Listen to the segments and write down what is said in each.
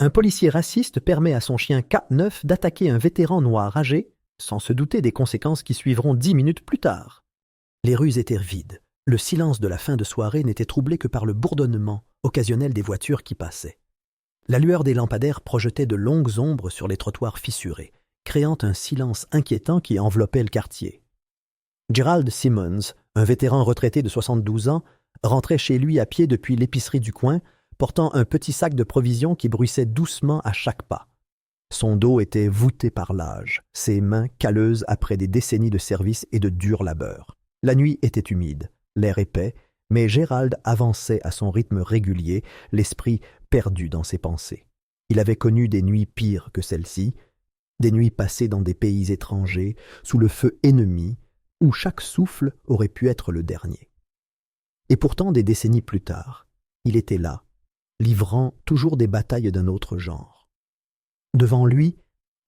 Un policier raciste permet à son chien K9 d'attaquer un vétéran noir âgé, sans se douter des conséquences qui suivront 10 minutes plus tard. Les rues étaient vides. Le silence de la fin de soirée n'était troublé que par le bourdonnement occasionnel des voitures qui passaient. La lueur des lampadaires projetait de longues ombres sur les trottoirs fissurés, créant un silence inquiétant qui enveloppait le quartier. Gerald Simmons, un vétéran retraité de 72 ans, rentrait chez lui à pied depuis l'épicerie du coin, portant un petit sac de provisions qui bruissait doucement à chaque pas. Son dos était voûté par l'âge, ses mains calleuses après des décennies de service et de dur labeur. La nuit était humide, l'air épais, mais Gerald avançait à son rythme régulier, l'esprit perdu dans ses pensées. Il avait connu des nuits pires que celle-ci, des nuits passées dans des pays étrangers, sous le feu ennemi, où chaque souffle aurait pu être le dernier. Et pourtant, des décennies plus tard, il était là, livrant toujours des batailles d'un autre genre. Devant lui,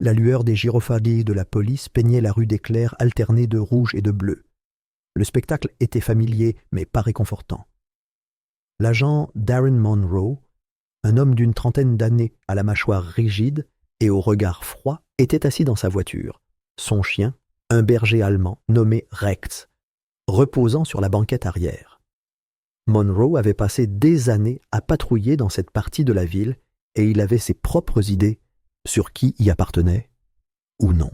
la lueur des gyrophares de la police peignait la rue d'éclairs alternés de rouge et de bleu. Le spectacle était familier, mais pas réconfortant. L'agent Darren Monroe, un homme d'une trentaine d'années à la mâchoire rigide et au regard froid, était assis dans sa voiture. Son chien, un berger allemand nommé Rex, reposant sur la banquette arrière. Monroe avait passé des années à patrouiller dans cette partie de la ville et il avait ses propres idées sur qui y appartenait ou non.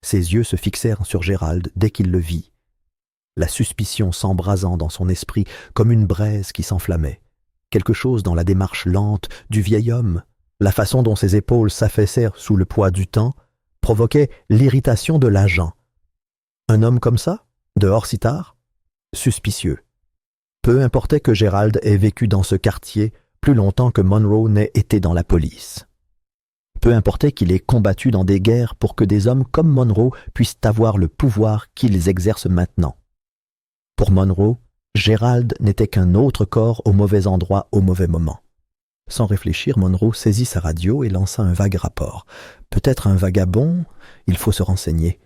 Ses yeux se fixèrent sur Gerald dès qu'il le vit, la suspicion s'embrasant dans son esprit comme une braise qui s'enflammait. Quelque chose dans la démarche lente du vieil homme, la façon dont ses épaules s'affaissèrent sous le poids du temps, provoquait l'irritation de l'agent. Un homme comme ça, dehors si tard, suspicieux. Peu importait que Gerald ait vécu dans ce quartier plus longtemps que Monroe n'ait été dans la police. Peu importait qu'il ait combattu dans des guerres pour que des hommes comme Monroe puissent avoir le pouvoir qu'ils exercent maintenant. Pour Monroe, Gerald n'était qu'un autre corps au mauvais endroit au mauvais moment. Sans réfléchir, Monroe saisit sa radio et lança un vague rapport. Peut-être un vagabond, il faut se renseigner.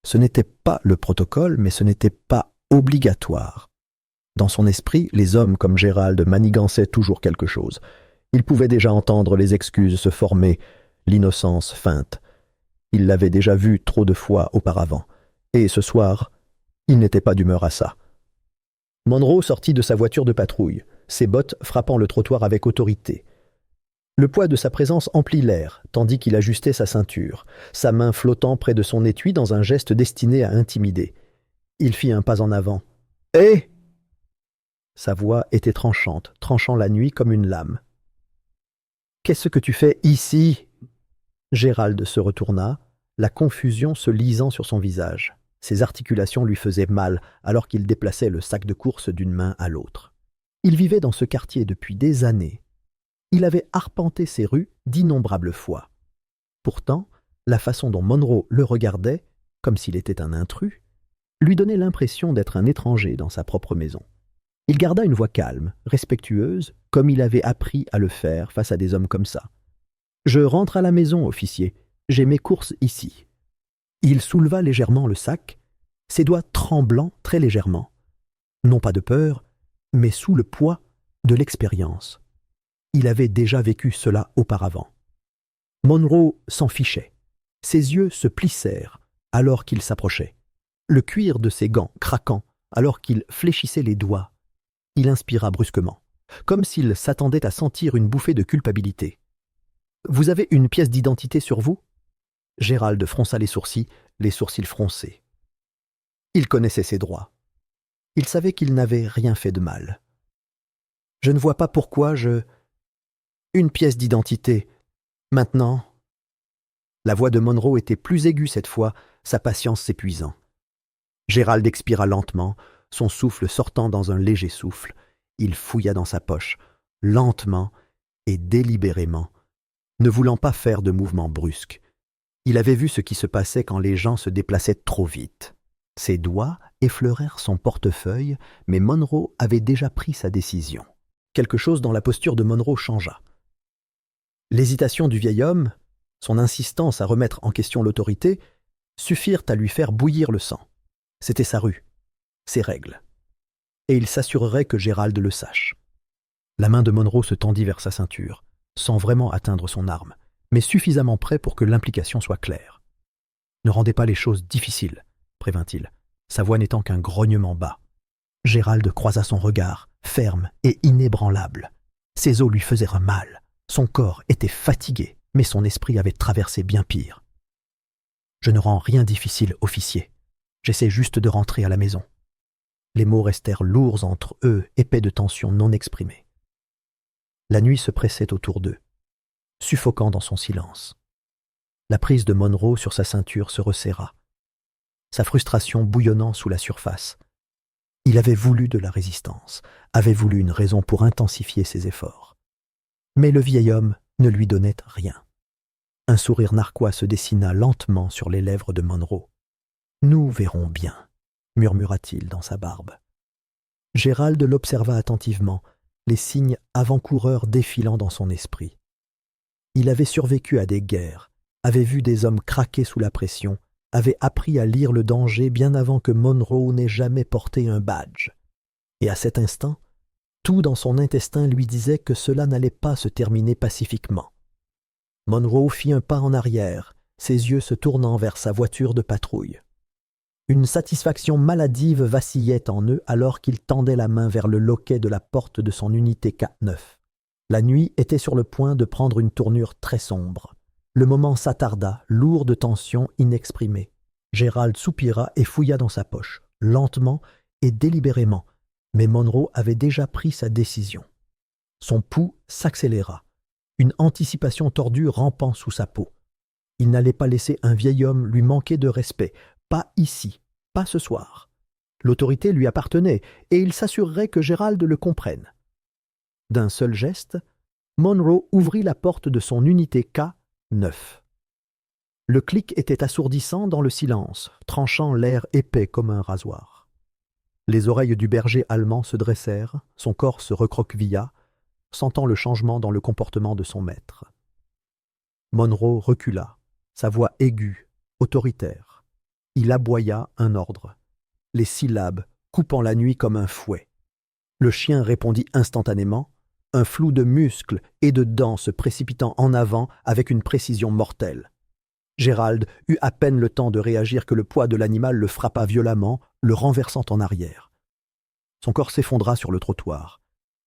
Ce n'était pas le protocole, mais ce n'était pas obligatoire. Dans son esprit, les hommes comme Gerald manigançaient toujours quelque chose. Il pouvait déjà entendre les excuses se former, l'innocence feinte. Il l'avait déjà vu trop de fois auparavant. Et ce soir, il n'était pas d'humeur à ça. Monroe sortit de sa voiture de patrouille, ses bottes frappant le trottoir avec autorité. Le poids de sa présence emplit l'air, tandis qu'il ajustait sa ceinture, sa main flottant près de son étui dans un geste destiné à intimider. Il fit un pas en avant. « Hé !» Sa voix était tranchante, tranchant la nuit comme une lame. « Qu'est-ce que tu fais ici ?» Gerald se retourna, la confusion se lisant sur son visage. Ses articulations lui faisaient mal alors qu'il déplaçait le sac de course d'une main à l'autre. Il vivait dans ce quartier depuis des années. Il avait arpenté ces rues d'innombrables fois. Pourtant, la façon dont Monroe le regardait, comme s'il était un intrus, lui donnait l'impression d'être un étranger dans sa propre maison. Il garda une voix calme, respectueuse, comme il avait appris à le faire face à des hommes comme ça. « Je rentre à la maison, officier. J'ai mes courses ici. » Il souleva légèrement le sac, ses doigts tremblant très légèrement. Non pas de peur, mais sous le poids de l'expérience. Il avait déjà vécu cela auparavant. Monroe s'en fichait. Ses yeux se plissèrent alors qu'il s'approchait. Le cuir de ses gants craquant alors qu'il fléchissait les doigts. Il inspira brusquement, comme s'il s'attendait à sentir une bouffée de culpabilité. « Vous avez une pièce d'identité sur vous ?» Gerald fronça les sourcils froncés. Il connaissait ses droits. Il savait qu'il n'avait rien fait de mal. « Je ne vois pas pourquoi je... » « Une pièce d'identité. Maintenant... » La voix de Monroe était plus aiguë cette fois, sa patience s'épuisant. Gerald expira lentement, son souffle sortant dans un léger souffle. Il fouilla dans sa poche, lentement et délibérément, ne voulant pas faire de mouvement brusque. Il avait vu ce qui se passait quand les gens se déplaçaient trop vite. Ses doigts effleurèrent son portefeuille, mais Monroe avait déjà pris sa décision. Quelque chose dans la posture de Monroe changea. L'hésitation du vieil homme, son insistance à remettre en question l'autorité, suffirent à lui faire bouillir le sang. C'était sa rue, ses règles. Et il s'assurerait que Gerald le sache. La main de Monroe se tendit vers sa ceinture. sans vraiment atteindre son arme, mais suffisamment près pour que l'implication soit claire. « Ne rendez pas les choses difficiles, prévint-il, sa voix n'étant qu'un grognement bas. Gérald croisa son regard, ferme et inébranlable. Ses os lui faisaient un mal. Son corps était fatigué, mais son esprit avait traversé bien pire. « Je ne rends rien difficile, officier. J'essaie juste de rentrer à la maison. » Les mots restèrent lourds entre eux, épais de tension non exprimée. La nuit se pressait autour d'eux, suffocant dans son silence. La prise de Monroe sur sa ceinture se resserra, sa frustration bouillonnant sous la surface. Il avait voulu de la résistance, avait voulu une raison pour intensifier ses efforts. Mais le vieil homme ne lui donnait rien. Un sourire narquois se dessina lentement sur les lèvres de Monroe. « Nous verrons bien », murmura-t-il dans sa barbe. Gérald l'observa attentivement, les signes avant-coureurs défilant dans son esprit. Il avait survécu à des guerres, avait vu des hommes craquer sous la pression, avait appris à lire le danger bien avant que Monroe n'ait jamais porté un badge. Et à cet instant, tout dans son intestin lui disait que cela n'allait pas se terminer pacifiquement. Monroe fit un pas en arrière, ses yeux se tournant vers sa voiture de patrouille. Une satisfaction maladive vacillait en eux alors qu'il tendait la main vers le loquet de la porte de son unité K9. La nuit était sur le point de prendre une tournure très sombre. Le moment s'attarda, lourd de tension inexprimée. Gérald soupira et fouilla dans sa poche, lentement et délibérément, mais Monroe avait déjà pris sa décision. Son pouls s'accéléra, une anticipation tordue rampant sous sa peau. Il n'allait pas laisser un vieil homme lui manquer de respect, pas ici, pas ce soir. L'autorité lui appartenait et il s'assurerait que Gérald le comprenne. D'un seul geste, Monroe ouvrit la porte de son unité K9. Le clic était assourdissant dans le silence, tranchant l'air épais comme un rasoir. Les oreilles du berger allemand se dressèrent, son corps se recroquevilla, sentant le changement dans le comportement de son maître. Monroe recula, sa voix aiguë, autoritaire. Il aboya un ordre, les syllabes coupant la nuit comme un fouet. Le chien répondit instantanément, un flou de muscles et de dents se précipitant en avant avec une précision mortelle. Gérald eut à peine le temps de réagir que le poids de l'animal le frappa violemment, le renversant en arrière. Son corps s'effondra sur le trottoir,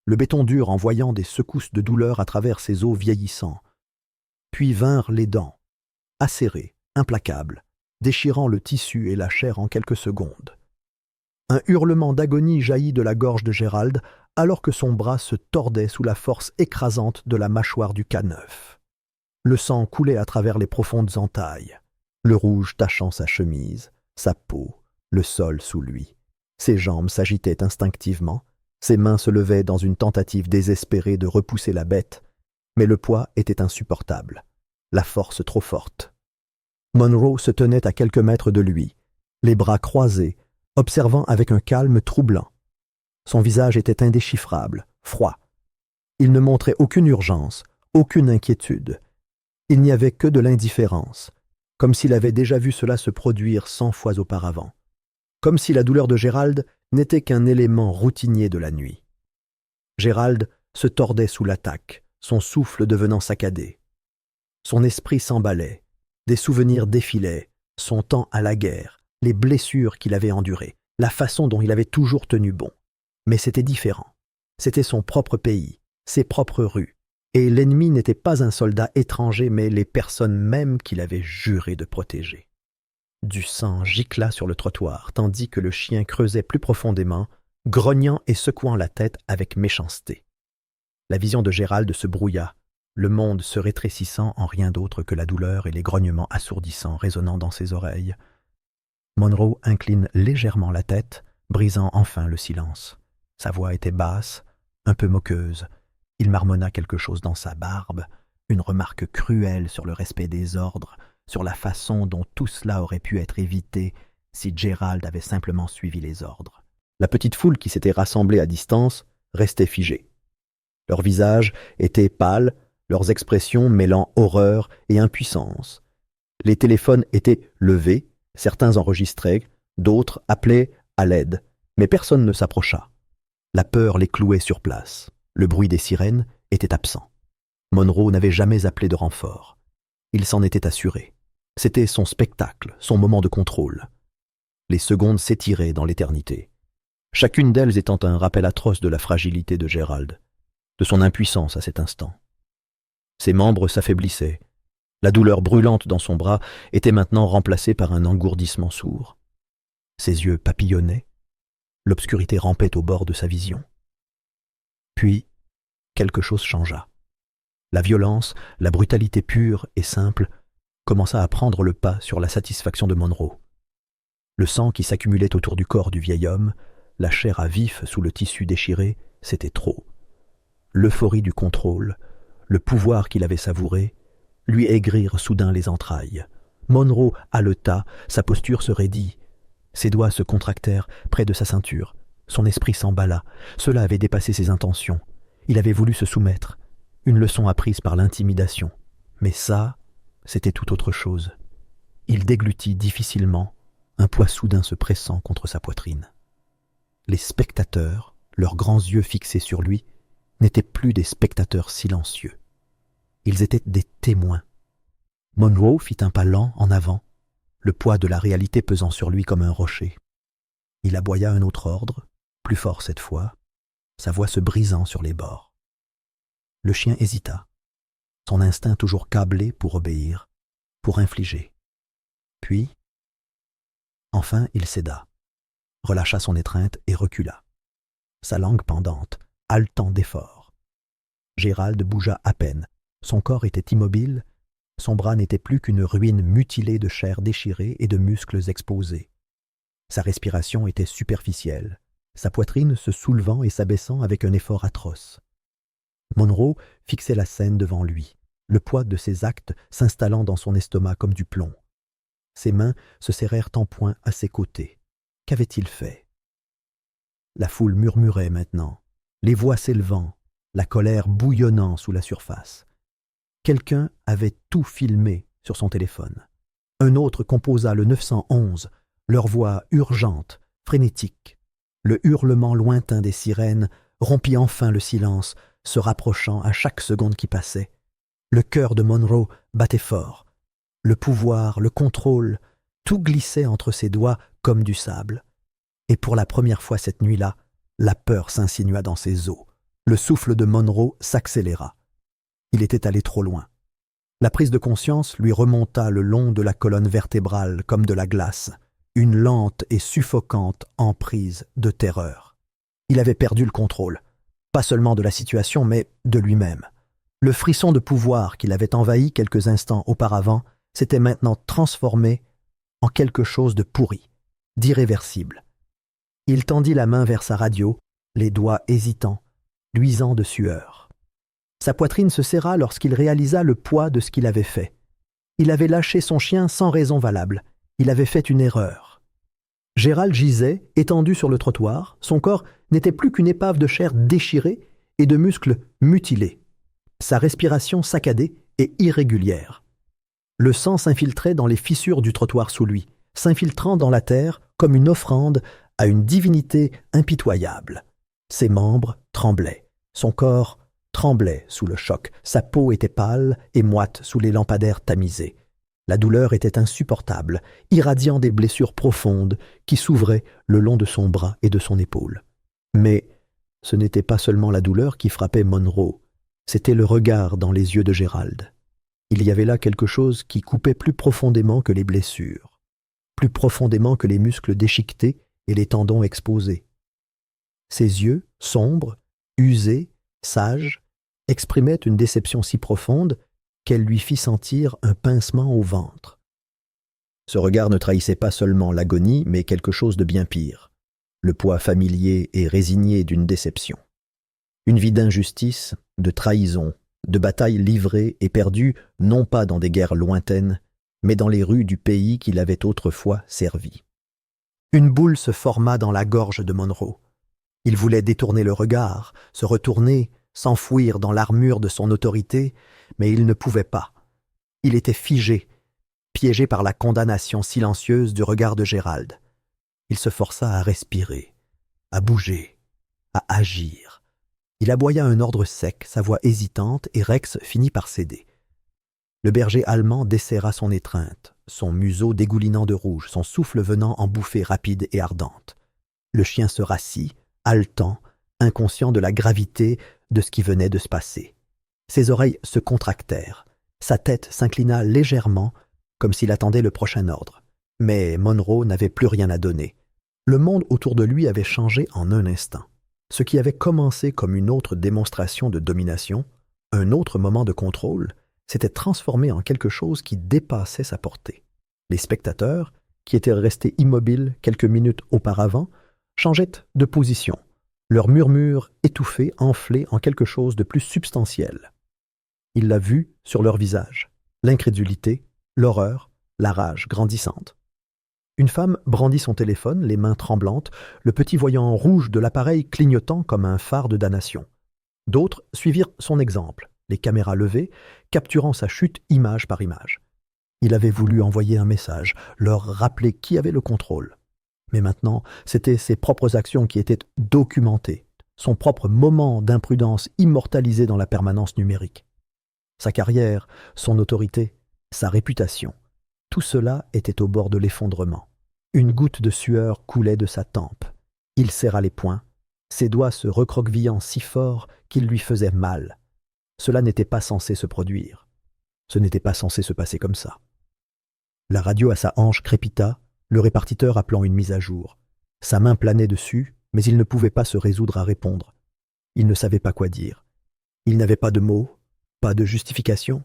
le béton dur envoyant des secousses de douleur à travers ses os vieillissants. Puis vinrent les dents, acérées, implacables, déchirant le tissu et la chair en quelques secondes. Un hurlement d'agonie jaillit de la gorge de Gérald alors que son bras se tordait sous la force écrasante de la mâchoire du K9. Le sang coulait à travers les profondes entailles, le rouge tachant sa chemise, sa peau, le sol sous lui. Ses jambes s'agitaient instinctivement, ses mains se levaient dans une tentative désespérée de repousser la bête, mais le poids était insupportable, la force trop forte. Monroe se tenait à quelques mètres de lui, les bras croisés, observant avec un calme troublant. Son visage était indéchiffrable, froid. Il ne montrait aucune urgence, aucune inquiétude. Il n'y avait que de l'indifférence, comme s'il avait déjà vu cela se produire 100 fois auparavant, comme si la douleur de Gérald n'était qu'un élément routinier de la nuit. Gérald se tordait sous l'attaque, son souffle devenant saccadé. Son esprit s'emballait, des souvenirs défilaient, son temps à la guerre, les blessures qu'il avait endurées, la façon dont il avait toujours tenu bon. Mais c'était différent. C'était son propre pays, ses propres rues. Et l'ennemi n'était pas un soldat étranger, mais les personnes mêmes qu'il avait juré de protéger. Du sang gicla sur le trottoir, tandis que le chien creusait plus profondément, grognant et secouant la tête avec méchanceté. La vision de Gérald se brouilla, le monde se rétrécissant en rien d'autre que la douleur et les grognements assourdissants résonnant dans ses oreilles. Monroe incline légèrement la tête, brisant enfin le silence. Sa voix était basse, un peu moqueuse. Il marmonna quelque chose dans sa barbe, une remarque cruelle sur le respect des ordres, sur la façon dont tout cela aurait pu être évité si Gérald avait simplement suivi les ordres. La petite foule qui s'était rassemblée à distance restait figée. Leurs visages étaient pâles, leurs expressions mêlant horreur et impuissance. Les téléphones étaient levés, certains enregistraient, d'autres appelaient à l'aide, mais personne ne s'approcha. La peur les clouait sur place. Le bruit des sirènes était absent. Monroe n'avait jamais appelé de renfort. Il s'en était assuré. C'était son spectacle, son moment de contrôle. Les secondes s'étiraient dans l'éternité, chacune d'elles étant un rappel atroce de la fragilité de Gérald, de son impuissance à cet instant. Ses membres s'affaiblissaient. La douleur brûlante dans son bras était maintenant remplacée par un engourdissement sourd. Ses yeux papillonnaient. L'obscurité rampait au bord de sa vision. Puis, quelque chose changea. La violence, la brutalité pure et simple commença à prendre le pas sur la satisfaction de Monroe. Le sang qui s'accumulait autour du corps du vieil homme, la chair à vif sous le tissu déchiré, c'était trop. L'euphorie du contrôle, le pouvoir qu'il avait savouré, lui aigrirent soudain les entrailles. Monroe haleta, sa posture se raidit. Ses doigts se contractèrent près de sa ceinture. Son esprit s'emballa. Cela avait dépassé ses intentions. Il avait voulu se soumettre. Une leçon apprise par l'intimidation. Mais ça, c'était tout autre chose. Il déglutit difficilement, un poids soudain se pressant contre sa poitrine. Les spectateurs, leurs grands yeux fixés sur lui, n'étaient plus des spectateurs silencieux. Ils étaient des témoins. Monroe fit un pas lent en avant, le poids de la réalité pesant sur lui comme un rocher. Il aboya un autre ordre, plus fort cette fois, sa voix se brisant sur les bords. Le chien hésita, son instinct toujours câblé pour obéir, pour infliger. Puis, enfin, il céda, relâcha son étreinte et recula, sa langue pendante, haletant d'effort. Gérald bougea à peine. Son corps était immobile, son bras n'était plus qu'une ruine mutilée de chair déchirée et de muscles exposés. Sa respiration était superficielle, sa poitrine se soulevant et s'abaissant avec un effort atroce. Monroe fixait la scène devant lui, le poids de ses actes s'installant dans son estomac comme du plomb. Ses mains se serrèrent en poing à ses côtés. Qu'avait-il fait? La foule murmurait maintenant, les voix s'élevant, la colère bouillonnant sous la surface. Quelqu'un avait tout filmé sur son téléphone. Un autre composa le 911, leur voix urgente, frénétique. Le hurlement lointain des sirènes rompit enfin le silence, se rapprochant à chaque seconde qui passait. Le cœur de Monroe battait fort. Le pouvoir, le contrôle, tout glissait entre ses doigts comme du sable. Et pour la première fois cette nuit-là, la peur s'insinua dans ses os. Le souffle de Monroe s'accéléra. Il était allé trop loin. La prise de conscience lui remonta le long de la colonne vertébrale comme de la glace, une lente et suffocante emprise de terreur. Il avait perdu le contrôle, pas seulement de la situation, mais de lui-même. Le frisson de pouvoir qui l'avait envahi quelques instants auparavant s'était maintenant transformé en quelque chose de pourri, d'irréversible. Il tendit la main vers sa radio, les doigts hésitants, luisants de sueur. Sa poitrine se serra lorsqu'il réalisa le poids de ce qu'il avait fait. Il avait lâché son chien sans raison valable. Il avait fait une erreur. Gérald gisait, étendu sur le trottoir. Son corps n'était plus qu'une épave de chair déchirée et de muscles mutilés. Sa respiration saccadée et irrégulière. Le sang s'infiltrait dans les fissures du trottoir sous lui, s'infiltrant dans la terre comme une offrande à une divinité impitoyable. Ses membres tremblaient. Son corps tremblait sous le choc. Sa peau était pâle et moite sous les lampadaires tamisés. La douleur était insupportable, irradiant des blessures profondes qui s'ouvraient le long de son bras et de son épaule. Mais ce n'était pas seulement la douleur qui frappait Monroe, c'était le regard dans les yeux de Gérald. Il y avait là quelque chose qui coupait plus profondément que les blessures, plus profondément que les muscles déchiquetés et les tendons exposés. Ses yeux, sombres, usés, sages, exprimaient une déception si profonde qu'elle lui fit sentir un pincement au ventre. Ce regard ne trahissait pas seulement l'agonie, mais quelque chose de bien pire, le poids familier et résigné d'une déception. Une vie d'injustice, de trahison, de batailles livrées et perdues non pas dans des guerres lointaines, mais dans les rues du pays qui l'avait autrefois servi. Une boule se forma dans la gorge de Monroe. Il voulait détourner le regard, se retourner, s'enfouir dans l'armure de son autorité, mais il ne pouvait pas. Il était figé, piégé par la condamnation silencieuse du regard de Gérald. Il se força à respirer, à bouger, à agir, Il aboya un ordre sec, sa voix hésitante, et Rex finit par céder. Le berger allemand desserra son étreinte, son museau dégoulinant de rouge, son souffle venant en bouffées rapides et ardentes. Le chien se rassit, haletant, inconscient de la gravité de ce qui venait de se passer. Ses oreilles se contractèrent, sa tête s'inclina légèrement, comme s'il attendait le prochain ordre. Mais Monroe n'avait plus rien à donner. Le monde autour de lui avait changé en un instant. Ce qui avait commencé comme une autre démonstration de domination, un autre moment de contrôle, s'était transformé en quelque chose qui dépassait sa portée. Les spectateurs, qui étaient restés immobiles quelques minutes auparavant, changeaient de position, leur murmure étouffé, enflé en quelque chose de plus substantiel. Il l'a vu sur leur visage, l'incrédulité, l'horreur, la rage grandissante. Une femme brandit son téléphone, les mains tremblantes, le petit voyant rouge de l'appareil clignotant comme un phare de damnation. D'autres suivirent son exemple, les caméras levées, capturant sa chute image par image. Il avait voulu envoyer un message, leur rappeler qui avait le contrôle. Mais maintenant, c'étaient ses propres actions qui étaient documentées, son propre moment d'imprudence immortalisé dans la permanence numérique. Sa carrière, son autorité, sa réputation, tout cela était au bord de l'effondrement. Une goutte de sueur coulait de sa tempe. Il serra les poings, ses doigts se recroquevillant si fort qu'ils lui faisaient mal. Cela n'était pas censé se produire. Ce n'était pas censé se passer comme ça. La radio à sa hanche crépita, le répartiteur appelant une mise à jour. Sa main planait dessus, mais il ne pouvait pas se résoudre à répondre. Il ne savait pas quoi dire. Il n'avait pas de mots, pas de justification.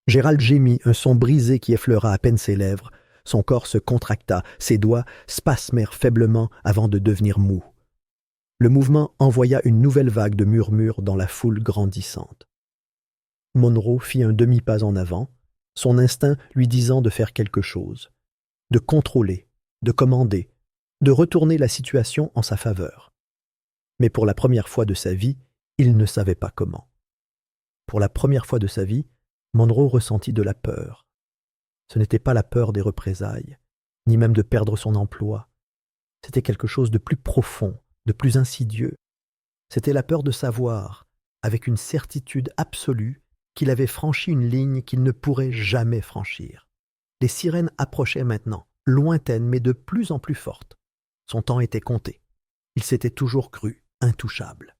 Gérald gémit, un son brisé qui effleura à peine ses lèvres. Son corps se contracta, ses doigts spasmèrent faiblement avant de devenir mous. Le mouvement envoya une nouvelle vague de murmures dans la foule grandissante. Monroe fit un demi-pas en avant, son instinct lui disant de faire quelque chose, de contrôler, de commander, de retourner la situation en sa faveur. Mais pour la première fois de sa vie, il ne savait pas comment. Pour la première fois de sa vie, Monroe ressentit de la peur. Ce n'était pas la peur des représailles, ni même de perdre son emploi. C'était quelque chose de plus profond, de plus insidieux. C'était la peur de savoir, avec une certitude absolue, qu'il avait franchi une ligne qu'il ne pourrait jamais franchir. Les sirènes approchaient maintenant, lointaines mais de plus en plus fortes. Son temps était compté. Il s'était toujours cru intouchable.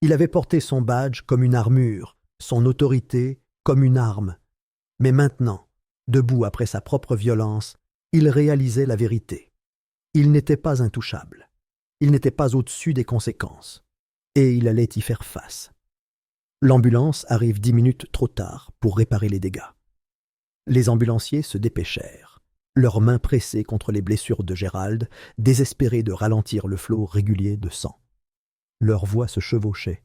Il avait porté son badge comme une armure, son autorité comme une arme. Mais maintenant, debout après sa propre violence, il réalisait la vérité. Il n'était pas intouchable. Il n'était pas au-dessus des conséquences. Et il allait y faire face. L'ambulance arrive 10 minutes trop tard pour réparer les dégâts. Les ambulanciers se dépêchèrent, leurs mains pressées contre les blessures de Gérald, désespérés de ralentir le flot régulier de sang. Leurs voix se chevauchaient,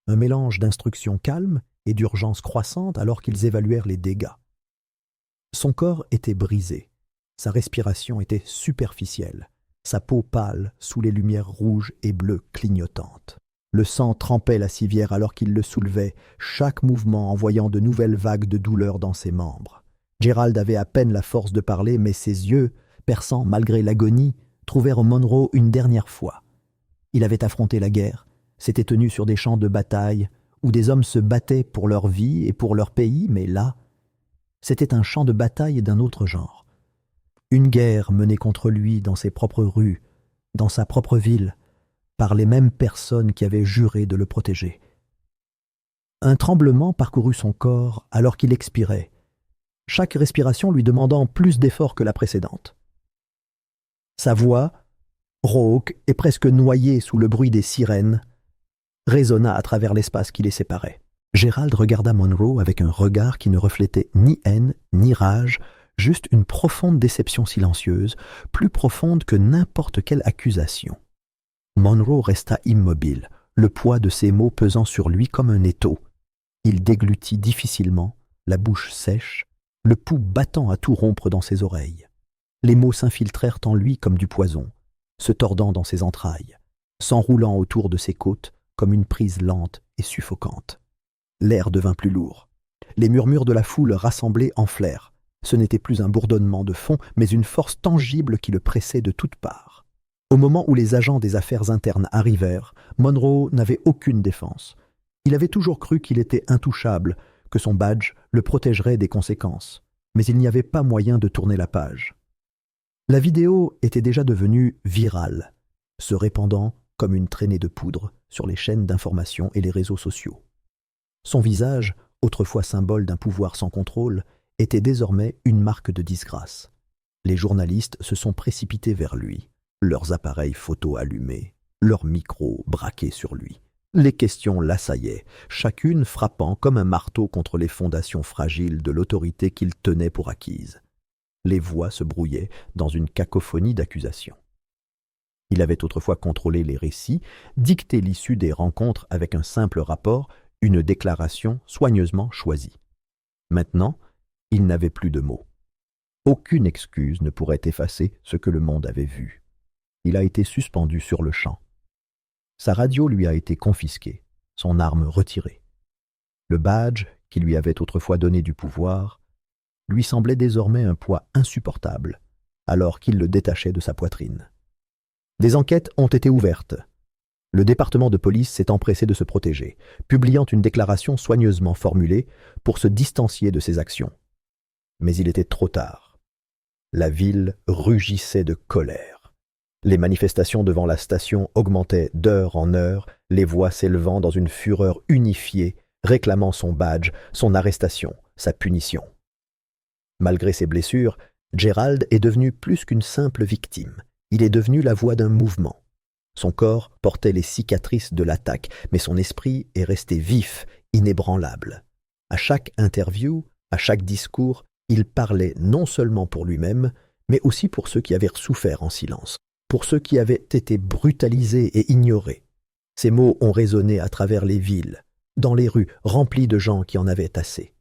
un mélange d'instructions calmes et d'urgence croissante alors qu'ils évaluèrent les dégâts. Son corps était brisé, sa respiration était superficielle, sa peau pâle sous les lumières rouges et bleues clignotantes. Le sang trempait la civière alors qu'il le soulevait, chaque mouvement envoyant de nouvelles vagues de douleur dans ses membres. Gérald avait à peine la force de parler, mais ses yeux, perçants malgré l'agonie, trouvèrent Monroe une dernière fois. Il avait affronté la guerre, s'était tenu sur des champs de bataille, où des hommes se battaient pour leur vie et pour leur pays, mais là, c'était un champ de bataille d'un autre genre. Une guerre menée contre lui dans ses propres rues, dans sa propre ville, par les mêmes personnes qui avaient juré de le protéger. Un tremblement parcourut son corps alors qu'il expirait, chaque respiration lui demandant plus d'efforts que la précédente. Sa voix, rauque et presque noyée sous le bruit des sirènes, résonna à travers l'espace qui les séparait. Gérald regarda Monroe avec un regard qui ne reflétait ni haine ni rage, juste une profonde déception silencieuse, plus profonde que n'importe quelle accusation. Monroe resta immobile, le poids de ses mots pesant sur lui comme un étau. Il déglutit difficilement, la bouche sèche, le pouls battant à tout rompre dans ses oreilles. Les mots s'infiltrèrent en lui comme du poison, se tordant dans ses entrailles, s'enroulant autour de ses côtes comme une prise lente et suffocante. L'air devint plus lourd. Les murmures de la foule rassemblée enflèrent. Ce n'était plus un bourdonnement de fond, mais une force tangible qui le pressait de toutes parts. Au moment où les agents des affaires internes arrivèrent, Monroe n'avait aucune défense. Il avait toujours cru qu'il était intouchable, que son badge le protégerait des conséquences. Mais il n'y avait pas moyen de tourner la page. La vidéo était déjà devenue virale, se répandant comme une traînée de poudre sur les chaînes d'information et les réseaux sociaux. Son visage, autrefois symbole d'un pouvoir sans contrôle, était désormais une marque de disgrâce. Les journalistes se sont précipités vers lui, leurs appareils photo allumés, leurs micros braqués sur lui. Les questions l'assaillaient, chacune frappant comme un marteau contre les fondations fragiles de l'autorité qu'il tenait pour acquise. Les voix se brouillaient dans une cacophonie d'accusations. Il avait autrefois contrôlé les récits, dicté l'issue des rencontres avec un simple rapport, une déclaration soigneusement choisie. Maintenant, il n'avait plus de mots. Aucune excuse ne pourrait effacer ce que le monde avait vu. Il a été suspendu sur le champ. Sa radio lui a été confisquée, son arme retirée. Le badge, qui lui avait autrefois donné du pouvoir, lui semblait désormais un poids insupportable, alors qu'il le détachait de sa poitrine. Des enquêtes ont été ouvertes. Le département de police s'est empressé de se protéger, publiant une déclaration soigneusement formulée pour se distancier de ses actions. Mais il était trop tard. La ville rugissait de colère. Les manifestations devant la station augmentaient d'heure en heure, les voix s'élevant dans une fureur unifiée, réclamant son badge, son arrestation, sa punition. Malgré ses blessures, Gerald est devenu plus qu'une simple victime. Il est devenu la voix d'un mouvement. Son corps portait les cicatrices de l'attaque, mais son esprit est resté vif, inébranlable. À chaque interview, à chaque discours, il parlait non seulement pour lui-même, mais aussi pour ceux qui avaient souffert en silence, pour ceux qui avaient été brutalisés et ignorés. Ces mots ont résonné à travers les villes, dans les rues remplies de gens qui en avaient assez.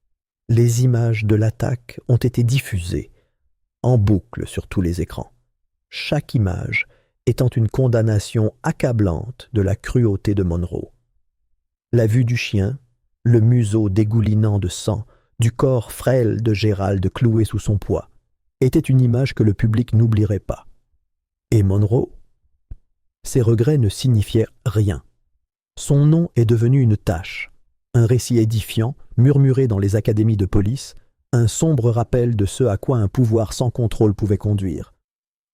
Les images de l'attaque ont été diffusées, en boucle sur tous les écrans. Chaque image étant une condamnation accablante de la cruauté de Monroe. La vue du chien, le museau dégoulinant de sang, du corps frêle de Gerald cloué sous son poids, était une image que le public n'oublierait pas. Et Monroe? Ses regrets ne signifiaient rien. Son nom est devenu une tâche, un récit édifiant, murmuré dans les académies de police, un sombre rappel de ce à quoi un pouvoir sans contrôle pouvait conduire.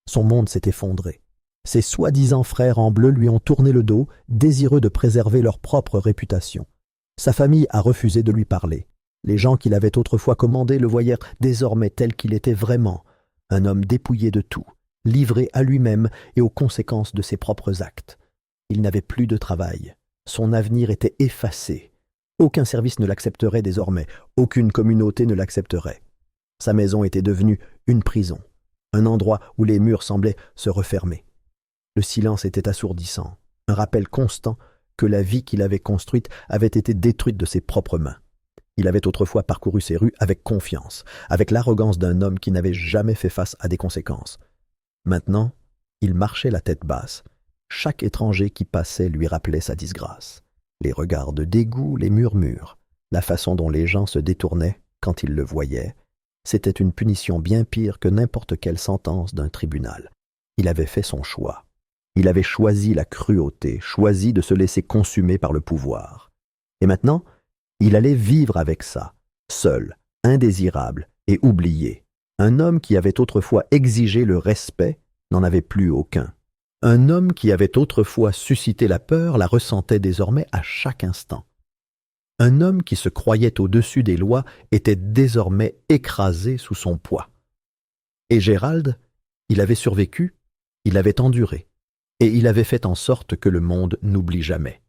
Son monde s'est effondré. Ses soi-disant frères en bleu lui ont tourné le dos, désireux de préserver leur propre réputation. Sa famille a refusé de lui parler. Les gens qui l'avaient autrefois commandé le voyèrent désormais tel qu'il était vraiment, un homme dépouillé de tout, livré à lui-même et aux conséquences de ses propres actes. Il n'avait plus de travail. Son avenir était effacé. Aucun service ne l'accepterait désormais, aucune communauté ne l'accepterait. Sa maison était devenue une prison, un endroit où les murs semblaient se refermer. Le silence était assourdissant, un rappel constant que la vie qu'il avait construite avait été détruite de ses propres mains. Il avait autrefois parcouru ces rues avec confiance, avec l'arrogance d'un homme qui n'avait jamais fait face à des conséquences. Maintenant, il marchait la tête basse. Chaque étranger qui passait lui rappelait sa disgrâce. Les regards de dégoût, les murmures, la façon dont les gens se détournaient quand ils le voyaient, c'était une punition bien pire que n'importe quelle sentence d'un tribunal. Il avait fait son choix. Il avait choisi la cruauté, choisi de se laisser consumer par le pouvoir. Et maintenant, il allait vivre avec ça, seul, indésirable et oublié. Un homme qui avait autrefois exigé le respect n'en avait plus aucun. Un homme qui avait autrefois suscité la peur la ressentait désormais à chaque instant. Un homme qui se croyait au-dessus des lois était désormais écrasé sous son poids. Et Gerald, il avait survécu, il avait enduré, et il avait fait en sorte que le monde n'oublie jamais.